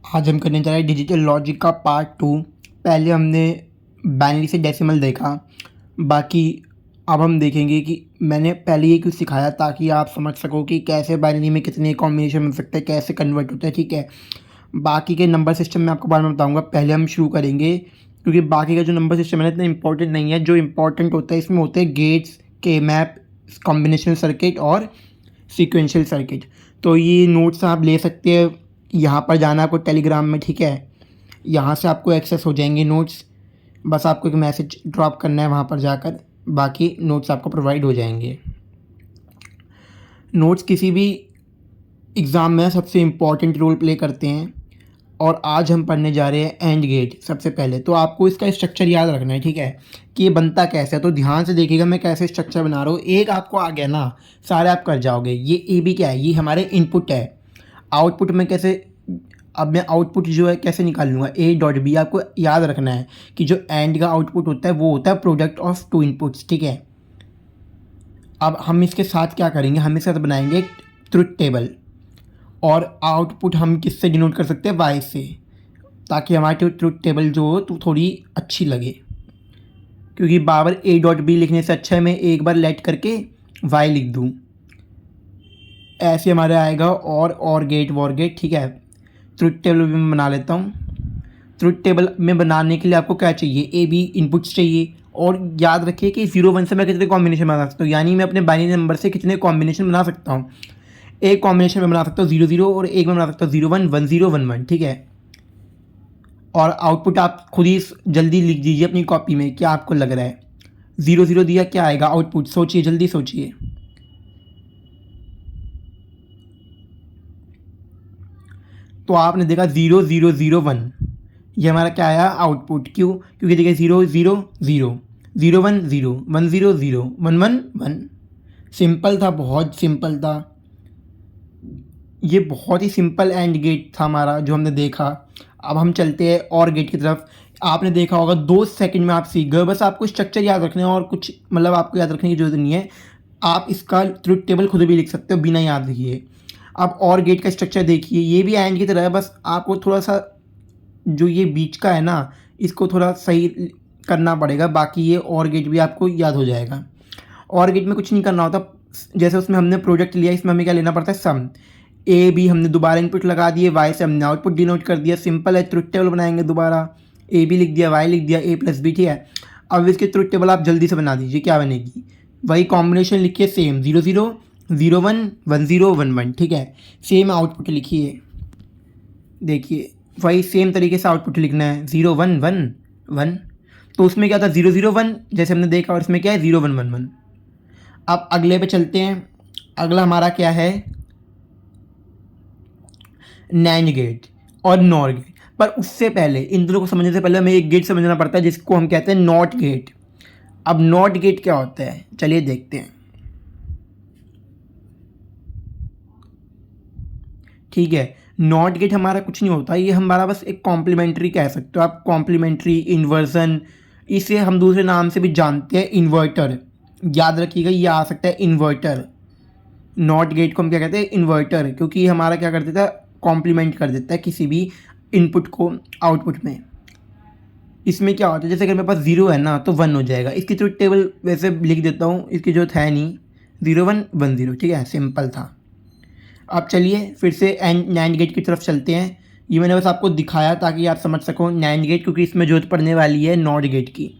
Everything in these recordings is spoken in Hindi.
आज हम करने जा रहे हैं डिजिटल लॉजिक का पार्ट 2। पहले हमने बाइनरी से डेसिमल देखा, बाकी अब हम देखेंगे कि मैंने पहले ये कुछ सिखाया ताकि आप समझ सको कि कैसे बाइनरी में कितने कॉम्बिनेशन बन सकते हैं, कैसे कन्वर्ट होता है। ठीक है, बाकी के नंबर सिस्टम मैं आपको बाद में बताऊँगा। पहले हम शुरू करेंगे क्योंकि बाकी का जो नंबर सिस्टम है इतना इंपॉर्टेंट नहीं है। जो इंपॉर्टेंट होता है इसमें होते हैं गेट्स, के मैप, कॉम्बिनेशनल सर्किट और सीक्वेंशियल सर्किट। तो ये नोट्स आप ले सकते हैं, यहाँ पर जाना आपको टेलीग्राम में। ठीक है, यहाँ से आपको एक्सेस हो जाएंगे नोट्स, बस आपको एक मैसेज ड्रॉप करना है वहाँ पर जाकर, बाकी नोट्स आपको प्रोवाइड हो जाएंगे। नोट्स किसी भी एग्ज़ाम में सबसे इम्पॉर्टेंट रोल प्ले करते हैं और आज हम पढ़ने जा रहे हैं एंड गेट। सबसे पहले तो आपको इसका स्ट्रक्चर याद रखना है, ठीक है, कि ये बनता कैसे है। तो ध्यान से देखिएगा मैं कैसे स्ट्रक्चर बना रहा हूँ। एक आपको आ गया ना, सारे आप कर जाओगे। ये ए बी क्या है, ये हमारे इनपुट है। आउटपुट में कैसे, अब मैं आउटपुट जो है कैसे निकाल लूँगा, ए डॉट बी। आपको याद रखना है कि जो एंड का आउटपुट होता है वो होता है प्रोडक्ट ऑफ टू इनपुट्स। ठीक है, अब हम इसके साथ क्या करेंगे, हम इसके साथ बनाएंगे एक ट्रुथ टेबल और आउटपुट हम किससे डिनोट कर सकते हैं, वाई से, ताकि हमारी ट्रुथ टेबल जो हो तो थोड़ी अच्छी लगे। क्योंकि बार ए डॉट बी लिखने से अच्छा है मैं एक बार लेट करके वाई लिख दूँ, ऐसे हमारे आएगा। और गेट वॉर गेट। ठीक है, ट्रुथ टेबल भी मैं बना लेता हूँ। ट्रुथ टेबल में बनाने के लिए आपको क्या चाहिए, ए बी इनपुट्स चाहिए। और याद रखिए कि 0 1 से मैं कितने कॉम्बिनेशन बना सकता हूँ, यानी मैं अपने बाइनरी नंबर से कितने कॉम्बिनेशन बना सकता हूँ। एक कॉम्बिनेशन में बना सकता हूँ 0 0 और एक में बना सकता हूँ 0 1 1 0 1 1। ठीक है, और आउटपुट आप खुद ही जल्दी लिख दीजिए अपनी कॉपी में, क्या आपको लग रहा है 0 0 दिया, क्या आएगा आउटपुट, सोचिए, जल्दी सोचिए। तो आपने देखा 0 0 0 1, ये हमारा क्या आया आउटपुट। क्यों, क्योंकि देखिए 0 0 0 0 1 0 1 0 0 1 1 1। सिंपल था, बहुत सिंपल था। ये बहुत ही सिंपल एंड गेट था हमारा जो हमने देखा। अब हम चलते हैं और गेट की तरफ। आपने देखा होगा 2 सेकंड में आप सीख गए। बस आपको स्ट्रक्चर याद रखना है और कुछ मतलब आपको याद रखने की जरूरत नहीं है। आप इसका ट्रुथ टेबल खुद भी लिख सकते हो बिना याद लिखिए। अब और गेट का स्ट्रक्चर देखिए, ये भी एंड की तरह है, बस आपको थोड़ा सा जो ये बीच का है ना, इसको थोड़ा सही करना पड़ेगा। बाकी ये और गेट भी आपको याद हो जाएगा। और गेट में कुछ नहीं करना होता, जैसे उसमें हमने प्रोडक्ट लिया, इसमें हमें क्या लेना पड़ता है, सम। ए बी हमने दोबारा इनपुट लगा दिए, वाई से हमने आउटपुट डिनोट कर दिया। सिंपल है, ट्रुथ टेबल बनाएंगे दोबारा, ए बी लिख दिया, वाई लिख दिया, ए प्लस बी। ठीक है, अब इसकी ट्रुथ टेबल आप जल्दी से बना दीजिए, क्या बनेगी, वही कॉम्बिनेशन लिखिए सेम, 0 0 0 1 1 0 1 1। ठीक है, सेम आउटपुट लिखिए, देखिए वही सेम तरीके से आउटपुट लिखना है, 0 1 1 1। तो उसमें क्या था 0 0 1 जैसे हमने देखा, और इसमें क्या है 0 1 1 1। अब अगले पे चलते हैं। अगला हमारा क्या है, नैंड गेट और नॉर गेट। पर उससे पहले, इन दोनों को समझने से पहले हमें एक गेट समझना पड़ता है जिसको हम कहते हैं नॉट गेट। अब नॉट गेट क्या होता है, चलिए देखते हैं। ठीक है, नॉट गेट हमारा कुछ नहीं होता, ये हमारा बस एक कॉम्प्लीमेंट्री कह सकते हो आप, कॉम्प्लीमेंट्री, इन्वर्जन, इसे हम दूसरे नाम से भी जानते हैं, इन्वर्टर। याद रखिएगा, ये आ सकता है इन्वर्टर। नॉट गेट को हम क्या कहते हैं, इन्वर्टर, क्योंकि ये हमारा क्या कर देता है, कॉम्प्लीमेंट कर देता है किसी भी इनपुट को आउटपुट में। इसमें क्या होता है, जैसे अगर मेरे पास 0 है ना तो 1 हो जाएगा। इसकी ट्रुथ टेबल वैसे लिख देता हूँ, इसकी जरूरत है नहीं, 0 1 1 0। ठीक है, सिंपल था। अब चलिए फिर से नैंड गेट की तरफ चलते हैं। ये मैंने बस आपको दिखाया ताकि आप समझ सको नैंड गेट, क्योंकि इसमें जरूरत पड़ने वाली है नॉट गेट की।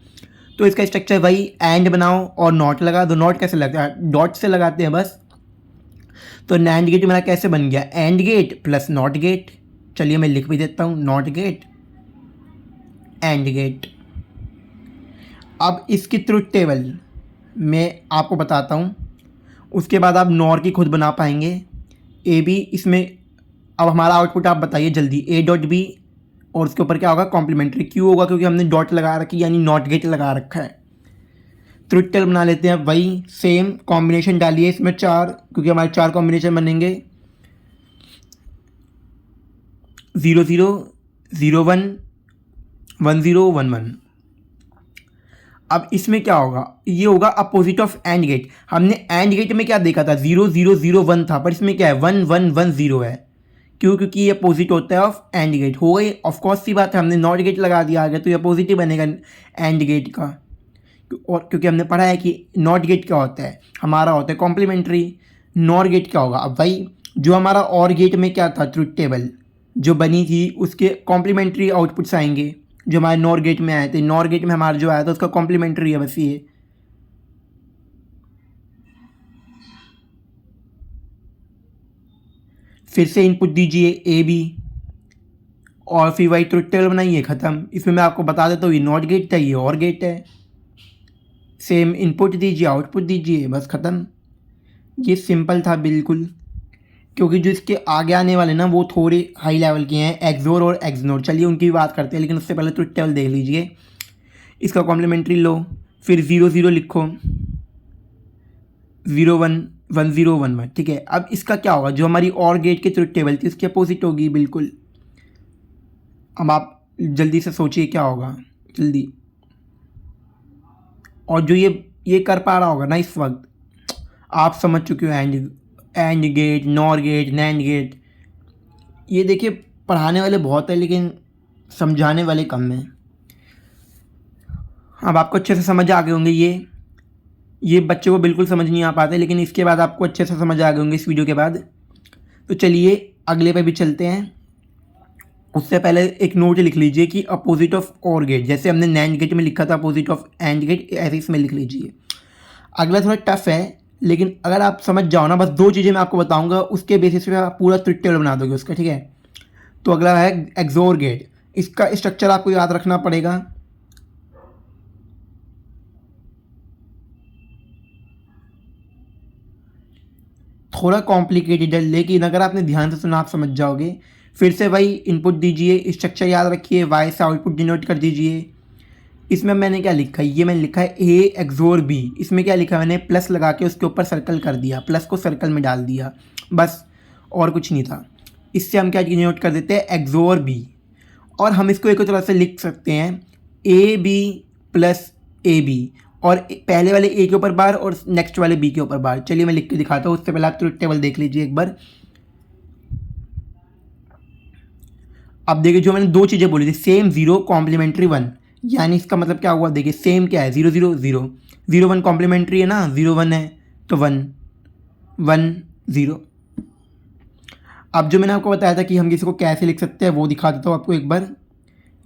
तो इसका स्ट्रक्चर वही, एंड बनाओ और नॉट लगा दो। नॉट कैसे लगता है, डॉट से लगाते हैं बस। तो नैंड गेट मेरा कैसे बन गया, and gate plus not gate. चलिए मैं लिख भी देता हूँ, नॉट गेट एंड गेट। अब इसकी ट्रुथ टेबल मैं आपको बताता हूँ, उसके बाद आप नॉर की खुद बना पाएंगे। ए बी इसमें, अब हमारा आउटपुट आप बताइए जल्दी, ए डॉट बी और उसके ऊपर क्या होगा, कॉम्प्लीमेंट्री। क्यों होगा, क्योंकि हमने डॉट लगा रखी, यानी नॉट गेट लगा रखा है। ट्रुथ टेबल बना लेते हैं, वही सेम कॉम्बिनेशन डालिए इसमें 4, क्योंकि हमारे 4 कॉम्बिनेशन बनेंगे, 0 0 0 1 1 0 1 1। अब इसमें क्या होगा, ये होगा अपोजिट ऑफ एंड गेट। हमने एंड गेट में क्या देखा था, 0 0 0 1 था, पर इसमें क्या है 1 1 1 0 है। क्यों? क्योंकि ये अपोजिट होता है ऑफ एंड गेट। हो गई, ऑफकोर्स सी बात है, हमने नॉट गेट लगा दिया आगे तो ये अपोजिट ही बनेगा एंड गेट का। और क्योंकि हमने पढ़ा है कि नॉट गेट क्या होता है, हमारा होता है कॉम्प्लीमेंट्री। नॉट गेट क्या होगा? अब भाई जो हमारा और गेट में क्या था, ट्रुथ टेबल जो बनी थी उसके कॉम्प्लीमेंट्री आउटपुट्स आएंगे जो हमारे नॉर गेट में आए थे। नॉर गेट में हमारा जो आया था उसका कॉम्प्लीमेंट्री है बस ये। फिर से इनपुट दीजिए ए बी और फिर वही ट्रुथ टेबल बनाइए, ख़त्म। इसमें मैं आपको बता देता हूँ ये नॉट गेट था, ये और गेट है। सेम इनपुट दीजिए, आउटपुट दीजिए, बस ख़त्म। ये सिंपल था बिल्कुल। क्योंकि जो इसके आगे आने वाले ना वो थोड़े हाई लेवल के हैं, एक्सोर और एक्सनोर। चलिए उनकी भी बात करते हैं, लेकिन उससे पहले ट्रुथ टेबल देख लीजिए। इसका कॉम्प्लीमेंट्री लो, फिर 0 0 लिखो, 0 1 1 0 1 1, ठीक है। अब इसका क्या होगा, जो हमारी और गेट की ट्रुथ टेबल थी उसकी अपोजिट होगी बिल्कुल। अब आप जल्दी से सोचिए क्या होगा, जल्दी। और जो ये कर पा रहा होगा ना इस वक्त, आप समझ चुके हो and gate, nor gate, nand gate. ये देखिए पढ़ाने वाले बहुत है लेकिन समझाने वाले कम हैं। अब आपको अच्छे से समझ आ गए होंगे ये बच्चे को बिल्कुल समझ नहीं आ पाते, लेकिन इसके बाद आपको अच्छे से समझ आ गए होंगे इस वीडियो के बाद। तो चलिए अगले पे भी चलते हैं। उससे पहले एक नोट लिख लीजिए कि अपोजिट ऑफ और गेट, जैसे हमने नैंड गेट में लिखा था अपोजिट ऑफ एंड गेट, ऐसे इसमें लिख लीजिए। अगला थोड़ा टफ है लेकिन अगर आप समझ जाओ ना, बस 2 चीज़ें मैं आपको बताऊंगा, उसके बेसिस पे आप पूरा ट्रुथ टेबल बना दोगे उसका, ठीक है। तो अगला है एक्सोर गेट। इसका स्ट्रक्चर आपको याद रखना पड़ेगा। थोड़ा कॉम्प्लिकेटेड है लेकिन अगर आपने ध्यान से सुना आप समझ जाओगे। फिर से वही इनपुट दीजिए, स्ट्रक्चर याद रखिए, वाई से आउटपुट डिनोट कर दीजिए। इसमें मैंने क्या लिखा है, ये मैंने लिखा है ए एक्सोर बी। इसमें क्या लिखा है, मैंने प्लस लगा के उसके ऊपर सर्कल कर दिया, प्लस को सर्कल में डाल दिया, बस और कुछ नहीं था। इससे हम क्या डिनोट कर देते हैं, एक्सोर बी। और हम इसको एक तरह से लिख सकते हैं A B plus A B, और पहले वाले ए के ऊपर बार और नेक्स्ट वाले बी के ऊपर बार। चलिए मैं लिख के दिखाता हूँ, उससे पहले आप ट्रुथ टेबल देख लीजिए एक बार। अब देखिए जो मैंने 2 चीज़ें बोली थी, सेम 0 कॉम्प्लीमेंट्री 1, यानी इसका मतलब क्या हुआ, देखिए सेम क्या है, 0 0 0 0 1 कॉम्प्लीमेंट्री है ना, 0 1 है तो 1 1 0। अब जो मैंने आपको बताया था कि हम किसी को कैसे लिख सकते हैं वो दिखा देता हूँ आपको एक बार।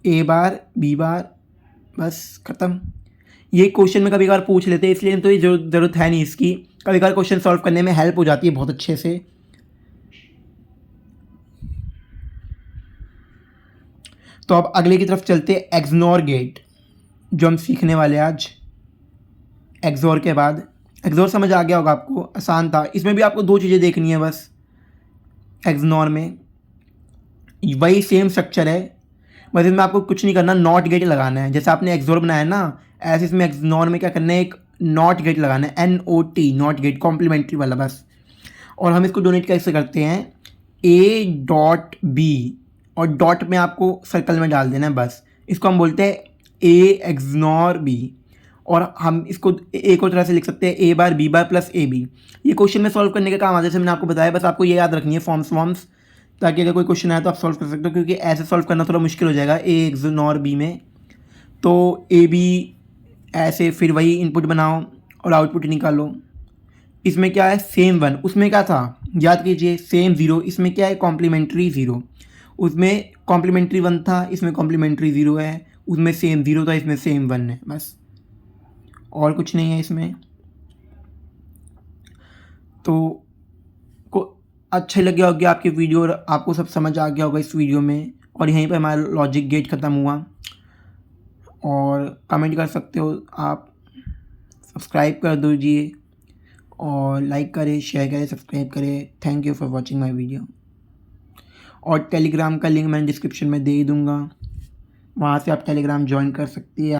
ए बार बी बार, बस ख़त्म। ये क्वेश्चन में कभी कभार पूछ लेते हैं इसलिए तो ये ज़रूरत है नहीं इसकी, कभी कभार क्वेश्चन सॉल्व करने में हेल्प हो जाती है बहुत अच्छे से। तो अब अगले की तरफ चलते हैं, एक्सनोर गेट जो हम सीखने वाले हैं आज। एक्सोर के बाद, एक्सोर समझ आ गया होगा आपको, आसान था। इसमें भी आपको 2 चीज़ें देखनी है बस। एक्सनोर में वही सेम स्ट्रक्चर है, बस इसमें आपको कुछ नहीं करना, नॉट गेट लगाना है। जैसे आपने एक्सोर बनाया ना, ऐसे इसमें एक्सनोर में क्या करना है, एक नॉट गेट लगाना है, NOT, नॉट गेट, कॉम्प्लीमेंट्री वाला बस। और हम इसको डोनेट कैसे करते हैं, A डॉट बी, और डॉट में आपको सर्कल में डाल देना है बस। इसको हम बोलते हैं A एक्सनोर बी। और हम इसको एक और तरह से लिख सकते हैं, A bar B bar plus A B. ये क्वेश्चन में सॉल्व करने का काम आता है, जैसे मैंने आपको बताया। बस आपको ये याद रखनी है फॉर्म्स, ताकि अगर कोई क्वेश्चन आए तो आप सॉल्व कर सकते हो, क्योंकि ऐसे सॉल्व करना थोड़ा मुश्किल हो जाएगा A एक्सनोर बी में। तो ए बी ऐसे, फिर वही इनपुट बनाओ और आउटपुट निकालो। इसमें क्या है, सेम 1, उसमें क्या था याद कीजिए, सेम 0। इसमें क्या है, कॉम्प्लीमेंट्री 0। उसमें कॉम्प्लीमेंट्री 1 था, इसमें कॉम्प्लीमेंट्री 0 है। उसमें सेम 0 था, इसमें सेम 1 है, बस और कुछ नहीं है इसमें। तो को अच्छे लगे होगे आपकी वीडियो और आपको सब समझ आ गया होगा इस वीडियो में। और यहीं पर हमारा लॉजिक गेट ख़त्म हुआ। और कमेंट कर सकते हो आप, सब्सक्राइब कर दीजिए और लाइक करें, शेयर करें, सब्सक्राइब करें। Thank you for watching my video. और टेलीग्राम का लिंक मैंने डिस्क्रिप्शन में दे ही दूँगा, वहाँ से आप टेलीग्राम ज्वाइन कर सकती है।